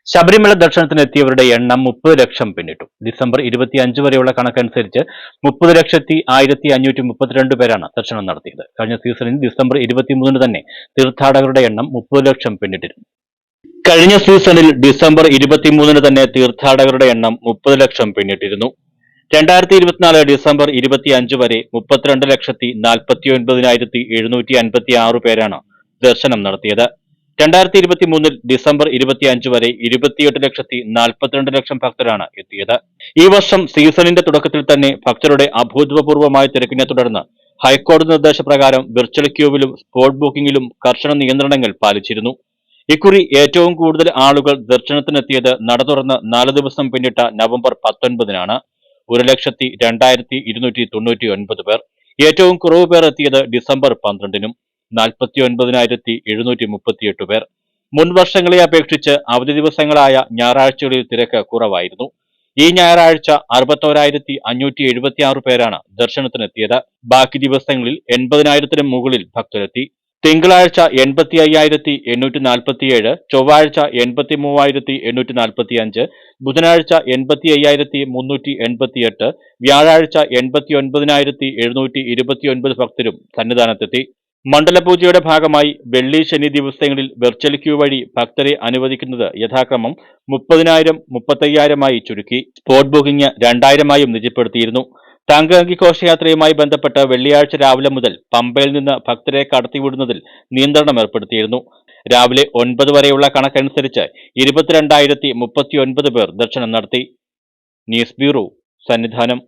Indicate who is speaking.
Speaker 1: ശബരിമല ദർശനത്തിനെത്തിയവരുടെ എണ്ണം 30 ലക്ഷം പിന്നിട്ടു. ഡിസംബർ 25 വരെയുള്ള കണക്കനുസരിച്ച് 30,1532 പേരാണ് ദർശനം നടത്തിയത്. കഴിഞ്ഞ സീസണിൽ ഡിസംബർ 23 തന്നെ തീർത്ഥാടകരുടെ എണ്ണം 30 ലക്ഷം പിന്നിട്ടിരുന്നു. കഴിഞ്ഞ സീസണിൽ ഡിസംബർ 23 തന്നെ തീർത്ഥാടകരുടെ എണ്ണം 30 ലക്ഷം പിന്നിട്ടിരുന്നു. 2024 ഡിസംബർ 25 വരെ 32,49,756 പേരാണ് ദർശനം നടത്തിയത്. 2023 ഡിസംബർ 25 വരെ 28,42,00,000 ഭക്തരാണ് എത്തിയത്. ഈ വർഷം സീസണിന്റെ തുടക്കത്തിൽ തന്നെ ഭക്തരുടെ അഭൂതപൂർവമായ തിരക്കിനെ തുടർന്ന് ഹൈക്കോടതി നിർദ്ദേശപ്രകാരം വിർച്വൽ ക്യൂവിലും സ്പോട്ട് ബുക്കിംഗിലും കർശന നിയന്ത്രണങ്ങൾ പാലിച്ചിരുന്നു. ഇക്കുറി ഏറ്റവും കൂടുതൽ ആളുകൾ ദർശനത്തിനെത്തിയത് നട തുറന്ന് 4 ദിവസം പിന്നിട്ട നവംബർ 19-നാണ്. 1,02,299 പേർ. ഏറ്റവും കുറവ് പേർ എത്തിയത് ഡിസംബർ 12-നും 49,738 പേർ. മുൻ വർഷങ്ങളെ അപേക്ഷിച്ച് അവധി ദിവസങ്ങളായ ഞായറാഴ്ചകളിൽ തിരക്ക് കുറവായിരുന്നു. ഈ ഞായറാഴ്ച 61,576 പേരാണ് ദർശനത്തിനെത്തിയത്. ബാക്കി ദിവസങ്ങളിൽ 80,000-ന് മുകളിൽ ഭക്തരെത്തി. തിങ്കളാഴ്ച 85,847, ചൊവ്വാഴ്ച 83,845, ബുധനാഴ്ച 85,388, വ്യാഴാഴ്ച 89,729 ഭക്തരും സന്നിധാനത്തെത്തി. മണ്ഡലപൂജയുടെ ഭാഗമായി വെള്ളി ശനി ദിവസങ്ങളിൽ വെർച്വൽ ക്യൂ വഴി ഭക്തരെ അനുവദിക്കുന്നത് യഥാക്രമം 30,000, 35,000 ചുരുക്കി. Spot booking 2,000 നിജപ്പെടുത്തിയിരുന്നു. തങ്കഅങ്കി ഘോഷയാത്രയുമായി ബന്ധപ്പെട്ട് വെള്ളിയാഴ്ച രാവിലെ മുതൽ പമ്പയിൽ നിന്ന് ഭക്തരെ കടത്തിവിടുന്നതിൽ നിയന്ത്രണം ഏർപ്പെടുത്തിയിരുന്നു. രാവിലെ 9 വരെയുള്ള കണക്കനുസരിച്ച് 22,039 പേർ ദർശനം നടത്തി. News bureau, Sannidhanam.